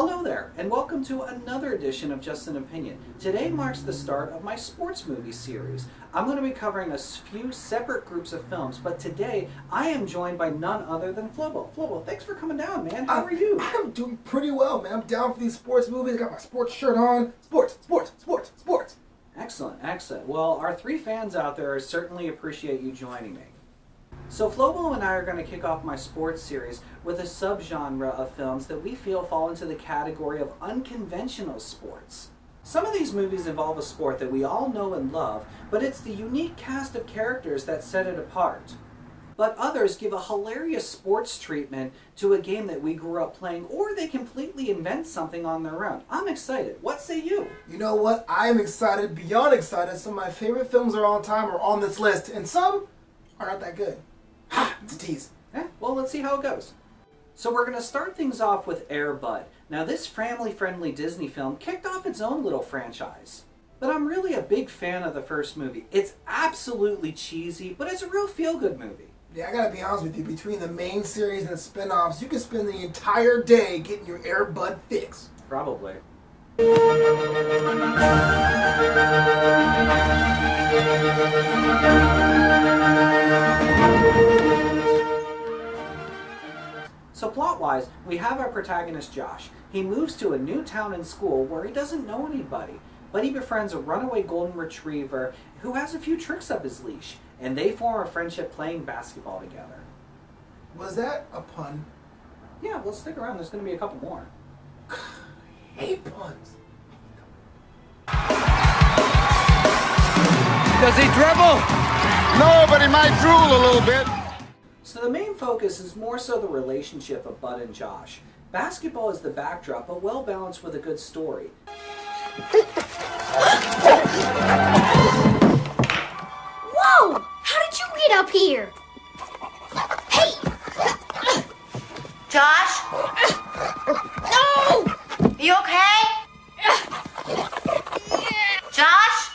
Hello there, and welcome to another edition of Just an Opinion. Today marks the start of my sports movie series. I'm going to be covering a few separate groups of films, but today I am joined by none other than Flobo. Flobo, thanks for coming down, man. How are you? I'm doing pretty well, man. I'm down for these sports movies. I got my sports shirt on. Sports. Excellent, excellent. Well, our three fans out there certainly appreciate you joining me. So Flobo and I are going to kick off my sports series with a subgenre of films that we feel fall into the category of unconventional sports. Some of these movies involve a sport that we all know and love, but it's the unique cast of characters that set it apart. But others give a hilarious sports treatment to a game that we grew up playing, or they completely invent something on their own. I'm excited. What say you? You know what? I'm excited, beyond excited. Some of my favorite films of all time are on this list, and some are not that good. Ha! It's a tease. Well, let's see how it goes. So we're going to start things off with Air Bud. Now, this family-friendly Disney film kicked off its own little franchise. But I'm really a big fan of the first movie. It's absolutely cheesy, but it's a real feel-good movie. Yeah, I gotta be honest with you. Between the main series and the spin-offs, you can spend the entire day getting your Air Bud fix. Probably. So plot-wise, we have our protagonist Josh. He moves to a new town and school where he doesn't know anybody, but he befriends a runaway golden retriever who has a few tricks up his leash, and they form a friendship playing basketball together. Was that a pun? Yeah, well, stick around. There's going to be a couple more. I hate puns. Does he dribble? No, but he might drool a little bit. So the main focus is more so the relationship of Bud and Josh. Basketball is the backdrop, but well balanced with a good story. Whoa! How did you get up here? Hey! Josh? No! You okay? Josh?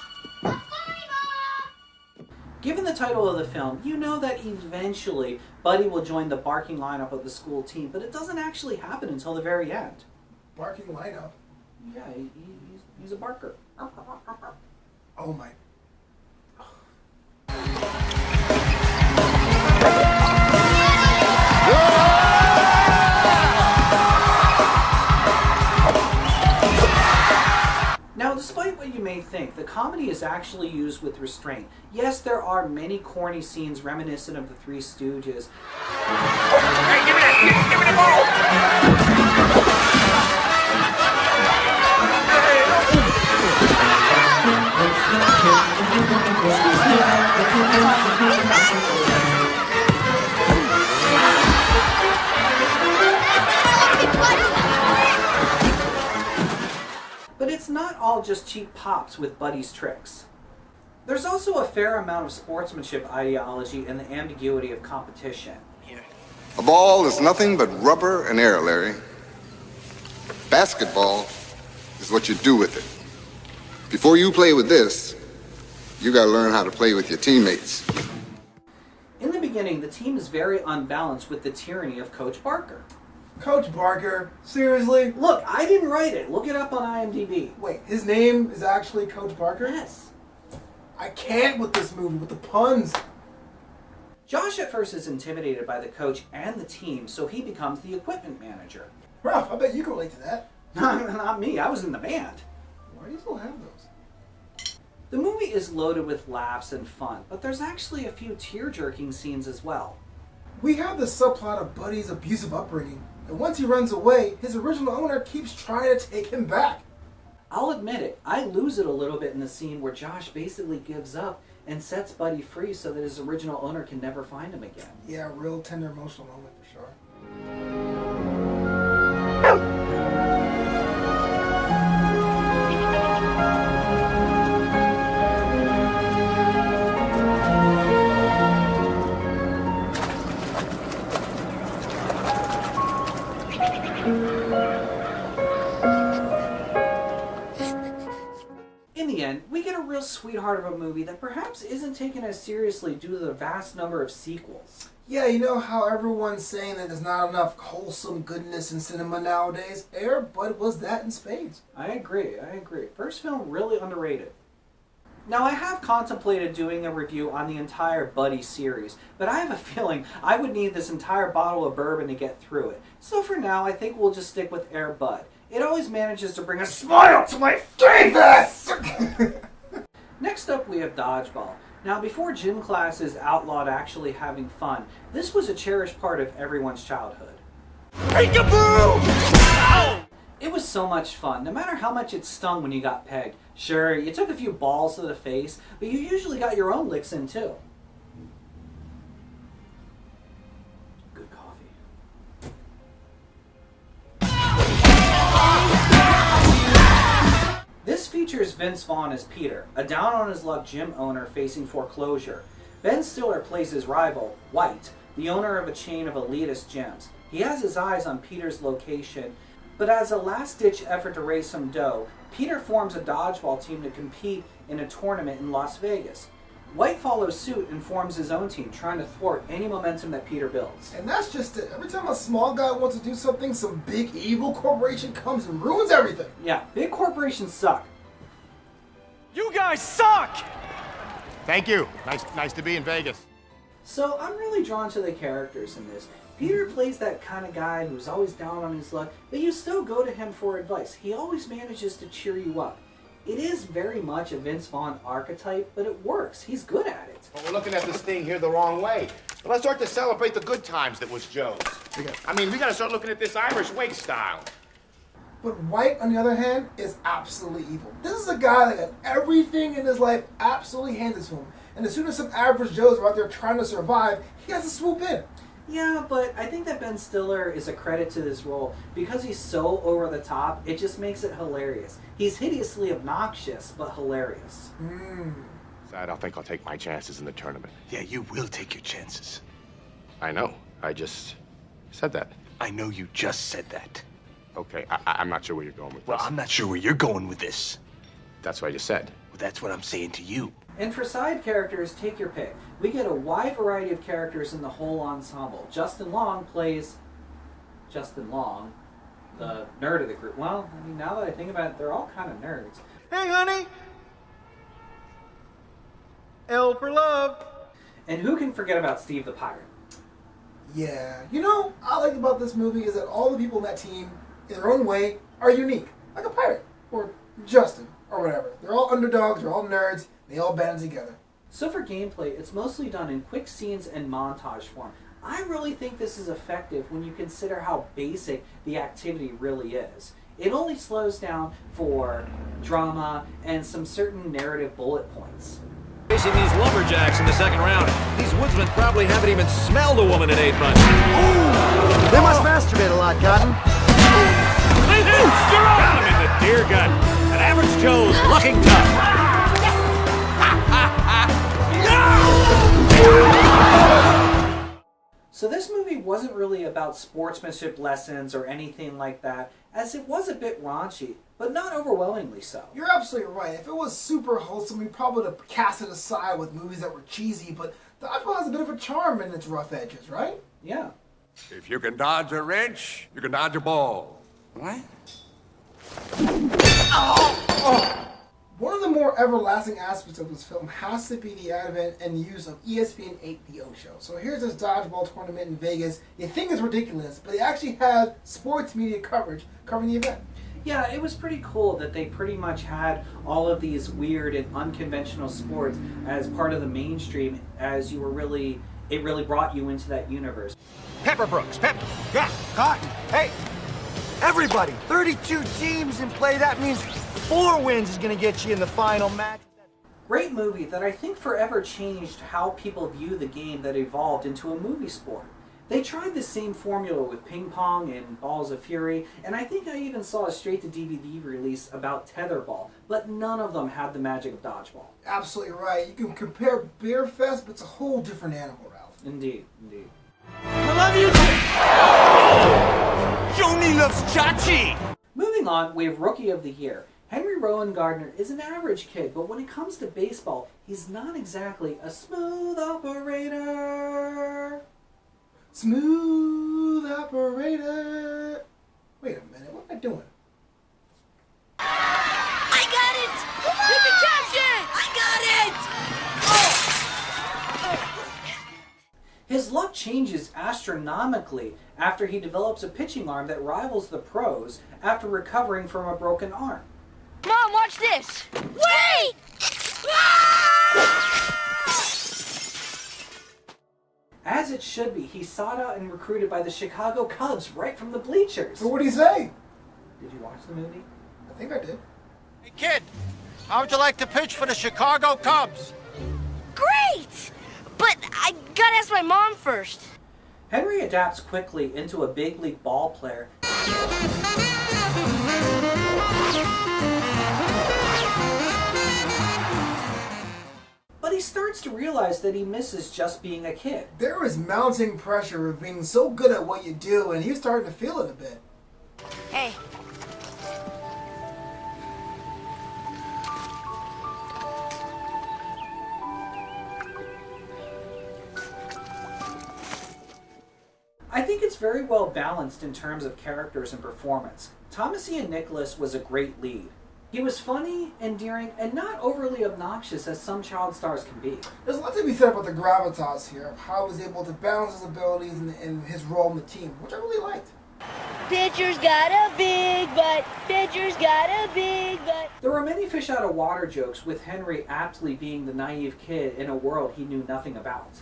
Given the title of the film, you know that eventually Buddy will join the barking lineup of the school team, but it doesn't actually happen until the very end. Barking lineup? Yeah, he's a barker. Oh my. Now, despite what you may think, the comedy is actually used with restraint. Yes, there are many corny scenes reminiscent of the Three Stooges. Hey, give me that! Give me the ball! But it's not all just cheap pops with Buddy's tricks. There's also a fair amount of sportsmanship ideology and the ambiguity of competition. A ball is nothing but rubber and air, Larry. Basketball is what you do with it. Before you play with this, you gotta learn how to play with your teammates. In the beginning, the team is very unbalanced with the tyranny of Coach Barker. Coach Barker? Seriously? Look, I didn't write it. Look it up on IMDb. Wait, his name is actually Coach Barker? Yes. I can't with this movie, with the puns. Josh at first is intimidated by the coach and the team, so he becomes the equipment manager. Ralph, I bet you can relate to that. Not me, I was in the band. Why do you still have those? The movie is loaded with laughs and fun, but there's actually a few tear-jerking scenes as well. We have the subplot of Buddy's abusive upbringing, and once he runs away, his original owner keeps trying to take him back. I'll admit it, I lose it a little bit in the scene where Josh basically gives up and sets Buddy free so that his original owner can never find him again. Yeah, real tender emotional moment for sure. In the end, we get a real sweetheart of a movie that perhaps isn't taken as seriously due to the vast number of sequels. Yeah, you know how everyone's saying that there's not enough wholesome goodness in cinema nowadays? Air Bud was that in spades. I agree. First film really underrated. Now, I have contemplated doing a review on the entire Buddy series, but I have a feeling I would need this entire bottle of bourbon to get through it. So for now, I think we'll just stick with Air Bud. It always manages to bring a smile to my face! Next up, we have Dodgeball. Now, before gym classes outlawed actually having fun, this was a cherished part of everyone's childhood. Peekaboo! It was so much fun, no matter how much it stung when you got pegged. Sure, you took a few balls to the face, but you usually got your own licks in too. Good coffee. This features Vince Vaughn as Peter, a down-on-his-luck gym owner facing foreclosure. Ben Stiller plays his rival, White, the owner of a chain of elitist gyms. He has his eyes on Peter's location, but as a last-ditch effort to raise some dough, Peter forms a dodgeball team to compete in a tournament in Las Vegas. White follows suit and forms his own team, trying to thwart any momentum that Peter builds. And that's just it. Every time a small guy wants to do something, some big evil corporation comes and ruins everything. Yeah, big corporations suck. You guys suck! Thank you. Nice to be in Vegas. So I'm really drawn to the characters in this. Peter plays that kind of guy who's always down on his luck, but you still go to him for advice. He always manages to cheer you up. It is very much a Vince Vaughn archetype, but it works. He's good at it. Well, we're looking at this thing here the wrong way. But let's start to celebrate the good times that was Joe's. I mean, we gotta start looking at this Irish wake style. But White, on the other hand, is absolutely evil. This is a guy that got everything in his life absolutely handed to him. And as soon as some average Joes are out there trying to survive, he has to swoop in. Yeah, but I think that Ben Stiller is a credit to this role. Because he's so over the top, it just makes it hilarious. He's hideously obnoxious, but hilarious. I don't think I'll take my chances in the tournament. Yeah, you will take your chances. I know. I just said that. I know you just said that. Okay, I'm not sure where you're going with Well, this. I'm not sure where you're going with this. That's what I just said. Well, that's what I'm saying to you. And for side characters, take your pick. We get a wide variety of characters in the whole ensemble. Justin Long plays Justin Long, the nerd of the group. Well, I mean, now that I think about it, they're all kind of nerds. Hey, honey! L for love! And who can forget about Steve the Pirate? Yeah, you know, I like about this movie is that all the people in that team, in their own way, are unique. Like a pirate, or Justin, or whatever. They're all underdogs, they're all nerds, they all band together. So for gameplay, it's mostly done in quick scenes and montage form. I really think this is effective when you consider how basic the activity really is. It only slows down for drama and some certain narrative bullet points. Facing these lumberjacks in the second round. These woodsmen probably haven't even smelled a woman in 8 months. Ooh. They must masturbate a lot, Cotton. Got him in the deer gut. An average Joe's looking tough. So this movie wasn't really about sportsmanship lessons or anything like that, as it was a bit raunchy, but not overwhelmingly so. You're absolutely right. If it was super wholesome, we probably would have cast it aside with movies that were cheesy, but Dodgeball has a bit of a charm in its rough edges, right? Yeah. If you can dodge a wrench, you can dodge a ball. What? One of the more everlasting aspects of this film has to be the advent and use of ESPN 8 The O Show. So here's this dodgeball tournament in Vegas. You think it's ridiculous, but they actually have sports media coverage covering the event. Yeah, it was pretty cool that they pretty much had all of these weird and unconventional sports as part of the mainstream, as you were really, it really brought you into that universe. Pepper Brooks, Pepper. Yeah, Cotton. Hey, everybody, 32 teams in play. That means 4 wins is going to get you in the final match. Great movie that I think forever changed how people view the game that evolved into a movie sport. They tried the same formula with ping pong and Balls of Fury, and I think I even saw a straight-to-DVD release about tetherball, but none of them had the magic of dodgeball. Absolutely right. You can compare Beer Fest, but it's a whole different animal, Ralph. Indeed, indeed. I love you! Joni loves Chachi! Moving on, we have Rookie of the Year. Henry Rowan Gardner is an average kid, but when it comes to baseball, he's not exactly a smooth operator. Smooth operator. Wait a minute, what am I doing? I got it! You can catch it! I got it! His luck changes astronomically after he develops a pitching arm that rivals the pros after recovering from a broken arm. Mom, watch this! Wait! As it should be, he's sought out and recruited by the Chicago Cubs right from the bleachers. So what did he say? Did you watch the movie? I think I did. Hey, kid, how would you like to pitch for the Chicago Cubs? Great! But I gotta ask my mom first. Henry adapts quickly into a big league ball player. But he starts to realize that he misses just being a kid. There was mounting pressure of being so good at what you do, and he was starting to feel it a bit. Hey. I think it's very well balanced in terms of characters and performance. Thomas Ian Nicholas was a great lead. He was funny, endearing, and not overly obnoxious as some child stars can be. There's a lot to be said about the gravitas here, of how he was able to balance his abilities and his role in the team, which I really liked. Pitcher's got a big butt. Pitcher's got a big butt. There were many fish out of water jokes, with Henry aptly being the naive kid in a world he knew nothing about.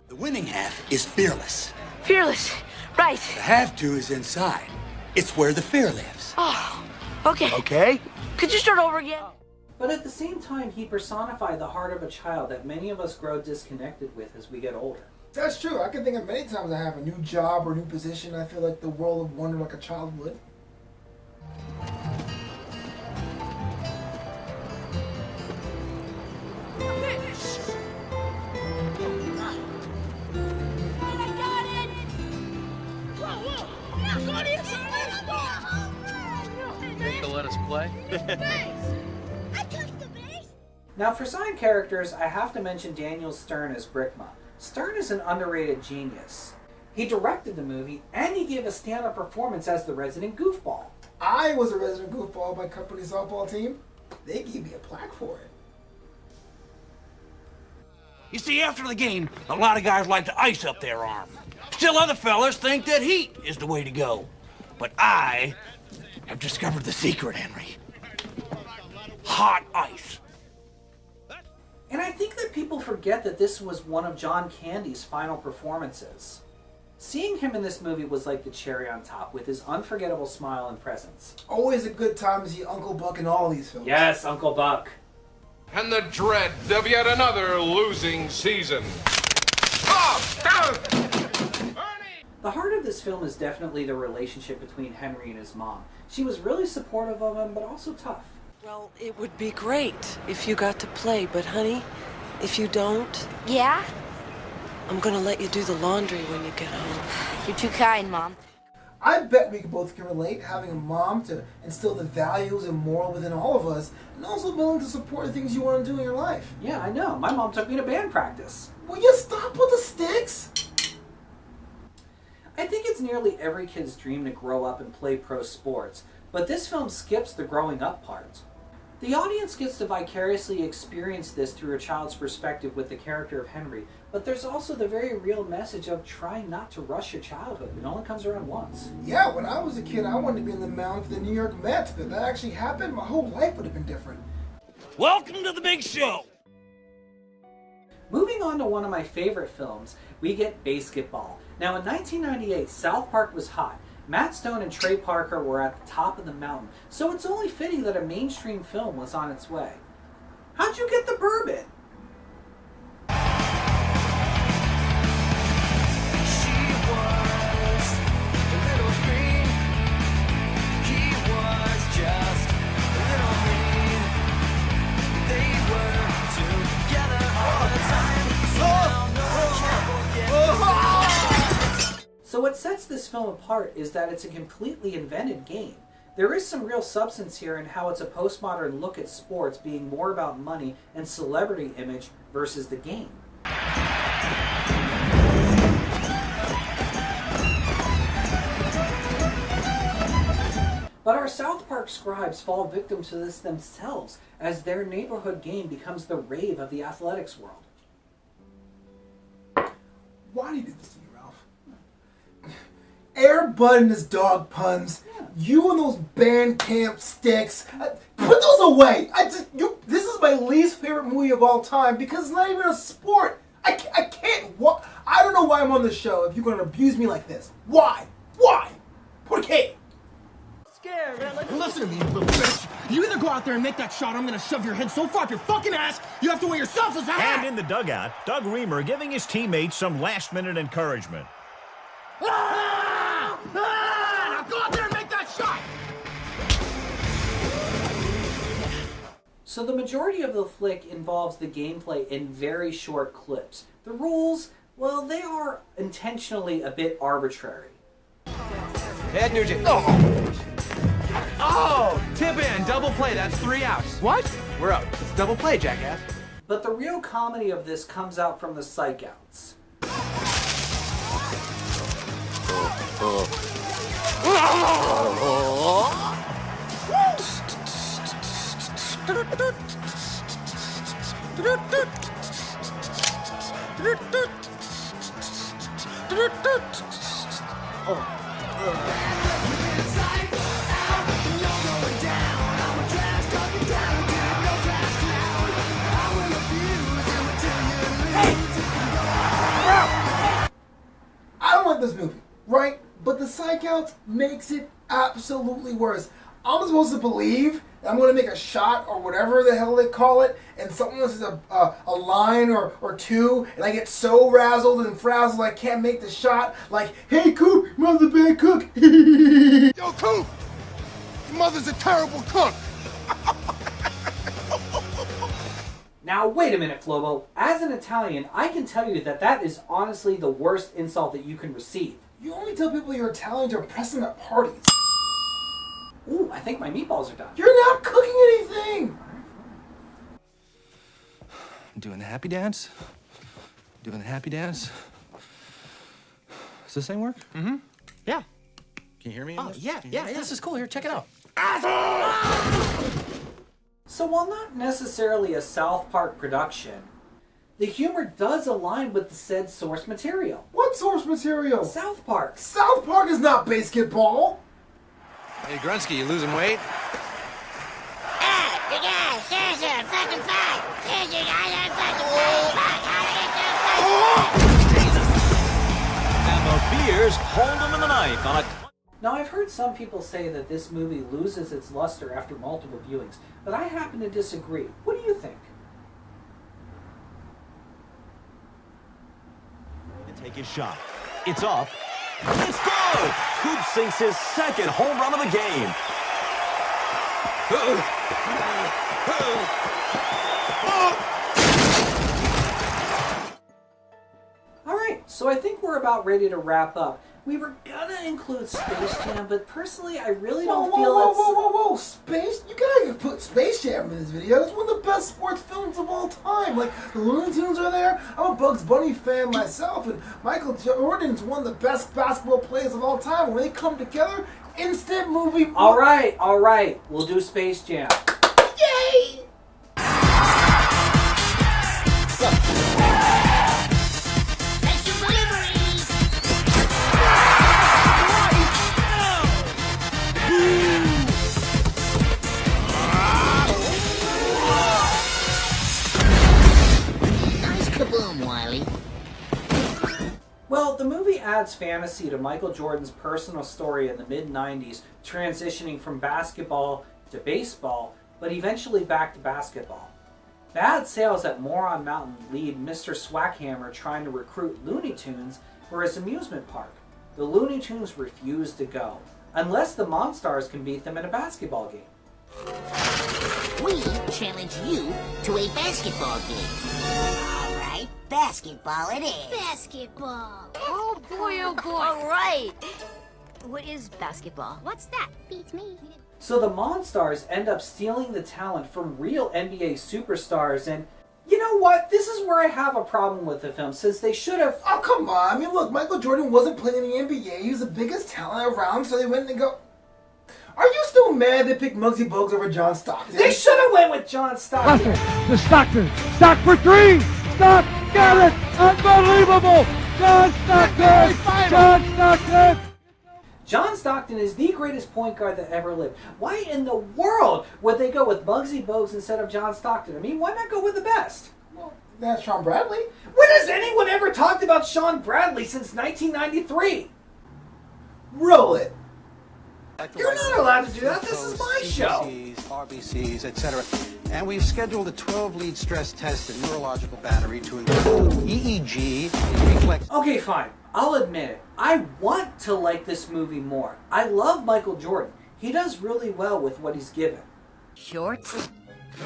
The winning half is fearless. Fearless. Right. The have-to is inside. It's where the fear lives. Oh, okay. Okay. Could you start over again? But at the same time, he personified the heart of a child that many of us grow disconnected with as we get older. That's true. I can think of many times I have a new job or new position. I feel like the world of wonder like a child would. Think they'll let us play? Now, for side characters, I have to mention Daniel Stern as Brickma. Stern is an underrated genius. He directed the movie, and he gave a stand-up performance as the resident goofball. I was a resident goofball by company softball team. They gave me a plaque for it. You see, after the game, a lot of guys like to ice up their arm. Still other fellas think that heat is the way to go. But I have discovered the secret, Henry. Hot ice. And I think that people forget that this was one of John Candy's final performances. Seeing him in this movie was like the cherry on top, with his unforgettable smile and presence. Always a good time to see Uncle Buck in all these films. Yes, Uncle Buck. And the dread of yet another losing season. The heart of this film is definitely the relationship between Henry and his mom. She was really supportive of him, but also tough. Well, it would be great if you got to play, but honey, if you don't... Yeah? I'm gonna let you do the laundry when you get home. You're too kind, Mom. I bet we both can relate, having a mom to instill the values and moral within all of us, and also willing to support the things you want to do in your life. Yeah, I know. My mom took me to band practice. Will you stop with the sticks? I think it's nearly every kid's dream to grow up and play pro sports, but this film skips the growing up part. The audience gets to vicariously experience this through a child's perspective with the character of Henry, but there's also the very real message of trying not to rush your childhood. It only comes around once. Yeah, when I was a kid, I wanted to be in the mound for the New York Mets, but if that actually happened, my whole life would have been different. Welcome to the big show. Moving on to one of my favorite films, we get Basketball. Now, in 1998, South Park was hot. Matt Stone and Trey Parker were at the top of the mountain, so it's only fitting that a mainstream film was on its way. How'd you get the bourbon? So what sets this film apart is that it's a completely invented game. There is some real substance here in how it's a postmodern look at sports being more about money and celebrity image versus the game. But our South Park scribes fall victim to this themselves as their neighborhood game becomes the rave of the athletics world. Why do you do this to me, Ralph? Air Bud and his dog puns. Yeah. You and those band camp sticks. Put those away. This is my least favorite movie of all time because it's not even a sport. I can't. I don't know why I'm on this show if you're going to abuse me like this. Why? Why? ¿Por qué? Scared, man. Listen to me, you little bitch. You either go out there and make that shot, or I'm gonna shove your head so far up your fucking ass, you have to wear yourself as a hat. And in the dugout, Doug Reamer giving his teammates some last-minute encouragement. Now go out there and make that shot. So the majority of the flick involves the gameplay in very short clips. The rules, well, they are intentionally a bit arbitrary. Ed Nugent. Oh, tip in, double play, that's 3 outs. What? We're out. It's double play, jackass. But the real comedy of this comes out from the psych outs. I don't like this movie, right? But the psych outs makes it absolutely worse. I'm supposed to believe that I'm going to make a shot or whatever the hell they call it, and someone says a line or two, and I get so razzled and frazzled I can't make the shot. Like, hey, Coop, your mother's a bad cook. Yo, Coop, your mother's a terrible cook. Now, wait a minute, Flobo. As an Italian, I can tell you that that is honestly the worst insult that you can receive. You only tell people you're Italian to impress them at parties. Ooh, I think my meatballs are done. You're not cooking anything! I'm doing the happy dance. Doing the happy dance. Does this thing work? Mm-hmm. Yeah. Can you hear me? Oh, yeah. This is cool. Here, check it out. So while not necessarily a South Park production, the humor does align with the said source material. What source material? South Park. South Park is not basketball. Hey, Grunsky, you losing weight? You guys, here's your fucking fight. Here's your guys, And the Beers hold him in the ninth on a... Now, I've heard some people say that this movie loses its luster after multiple viewings, but I happen to disagree. What do you think? To take his shot. It's up. It's good! Coop sinks his second home run of the game. Alright, so I think we're about ready to wrap up. We were gonna include Space Jam, but personally I really don't feel it's... Whoa, Space? You gotta put Space Jam in this video. It's one of the best sports films of all time. Like, the Looney Tunes are there. I'm a Bugs Bunny fan myself, and Michael Jordan's one of the best basketball players of all time. When they come together, instant movie... Alright, we'll do Space Jam. Yay! Well, the movie adds fantasy to Michael Jordan's personal story in the mid-90s, transitioning from basketball to baseball, but eventually back to basketball. Bad sales at Moron Mountain lead Mr. Swackhammer trying to recruit Looney Tunes for his amusement park. The Looney Tunes refuse to go, unless the Monstars can beat them in a basketball game. We challenge you to a basketball game. All right, basketball it is. Basketball. Oh boy, oh boy. All right. What is basketball? What's that? Beats me. So the Monstars end up stealing the talent from real NBA superstars, and you know what? This is where I have a problem with the film, since they should have... Oh, come on. I mean, look, Michael Jordan wasn't playing in the NBA. He was the biggest talent around, so they went and go... Are you still mad they picked Muggsy Bogues over John Stockton? They should have went with John Stockton. To Stockton. Stock for three. Stock. Got it. Unbelievable. John Stockton. John Stockton. John Stockton is the greatest point guard that ever lived. Why in the world would they go with Muggsy Bogues instead of John Stockton? I mean, why not go with the best? Well, that's Sean Bradley. When has anyone ever talked about Sean Bradley since 1993? Roll it. You're not allowed to do that. This is my show. RBCs, etc. And we've scheduled a 12-lead stress test and neurological battery to include EEG, reflex... Okay, fine. I'll admit it. I want to like this movie more. I love Michael Jordan. He does really well with what he's given. Shorts?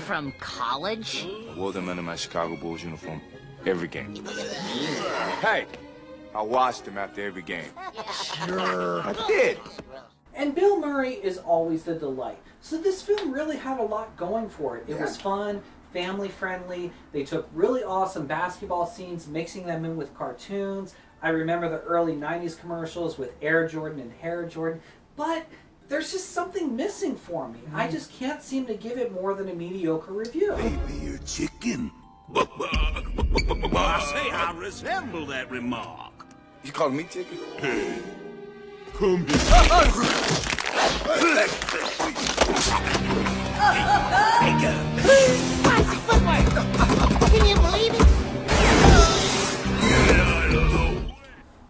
From college? I wore them under my Chicago Bulls uniform every game. Hey, I watched them after every game. Sure. I did. And Bill Murray is always the delight. So this film really had a lot going for it. It was fun, family friendly. They took really awesome basketball scenes, mixing them in with cartoons. I remember the early 90s commercials with Air Jordan and Hair Jordan. But there's just something missing for me. I just can't seem to give it more than a mediocre review. Baby, you're chicken. I say I resemble that remark. You calling me chicken? Hey, come here. Can you believe it?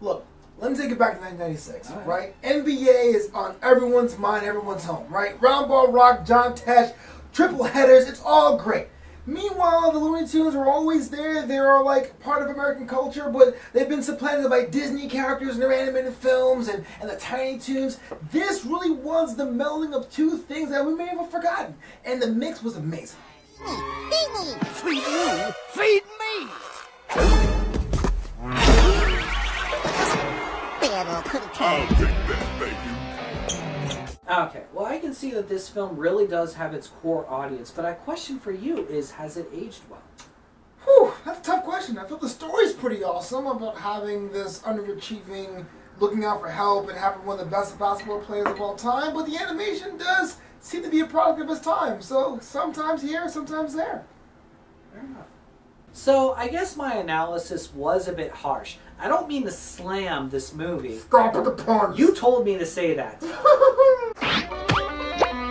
Look, let me take it back to 1996, right? NBA is on everyone's mind, everyone's home, right? Round ball rock, John Tesh, triple headers, it's all great. Meanwhile, the Looney Tunes are always there. They are like part of American culture, but they've been supplanted by Disney characters in their animated films and the Tiny Toons. This really was the melding of two things that we may have forgotten, and the mix was amazing. Feed me! Feed you? Feed me! I'll take that, baby. Okay, well I can see that this film really does have its core audience, but my question for you is, has it aged well? Whew, that's a tough question. I feel the story's pretty awesome about having this underachieving, looking out for help, and having one of the best basketball players of all time, but the animation does seem to be a product of its time, so sometimes here, sometimes there. Fair enough. So, I guess my analysis was a bit harsh. I don't mean to slam this movie. Stop with the puns! You told me to say that.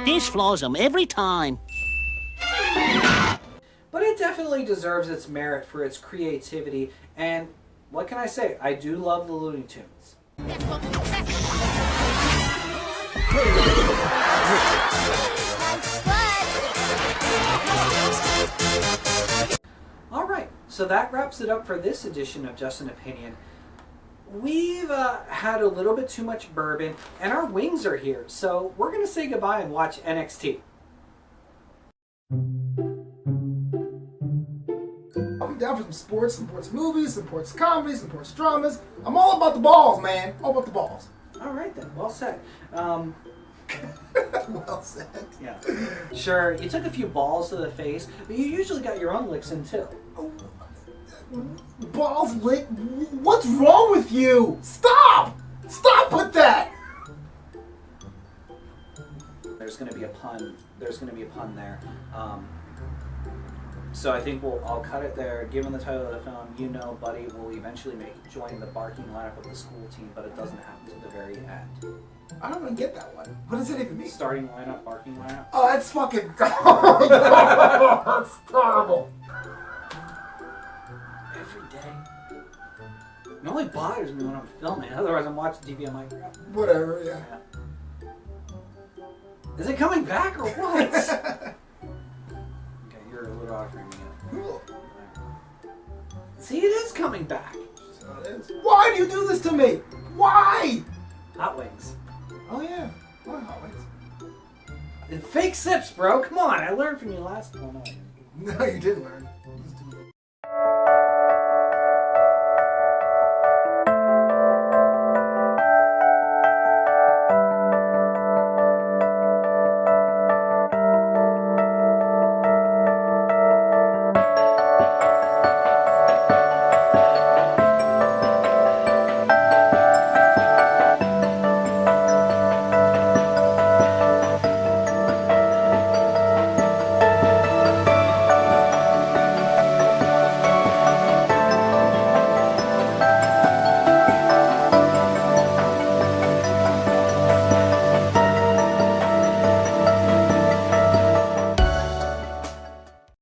This floors them every time. But it definitely deserves its merit for its creativity, and what can I say? I do love the Looney Tunes. Alright, so that wraps it up for this edition of Just an Opinion. We've had a little bit too much bourbon, and our wings are here, so we're going to say goodbye and watch NXT. I'm down for some sports movies, some sports comedies, some sports dramas. I'm all about the balls, man. All about the balls. Alright then, well said. Well said. Yeah. Sure, you took a few balls to the face, but you usually got your own licks in too. Balls lick? What's wrong with you? Stop! Stop with that! There's going to be a pun. There's going to be a pun there. So I think I'll cut it there. Given the title of the film, you know Buddy will eventually join the barking lineup of the school team, but it doesn't happen to the very end. I don't even get that one. What does that even mean? Starting lineup, barking lineup. Oh, that's fucking... That's terrible. Every day. It only bothers me when I'm filming. Otherwise, I'm watching TV. I'm like, whatever, yeah. Is it coming back or what? Okay, you're a little offering me up. See, it is coming back. So it is. Why do you do this to me? Why? Hot wings. Oh yeah, why hot wings? And fake sips, bro. Come on, I learned from you last one. No, you didn't learn.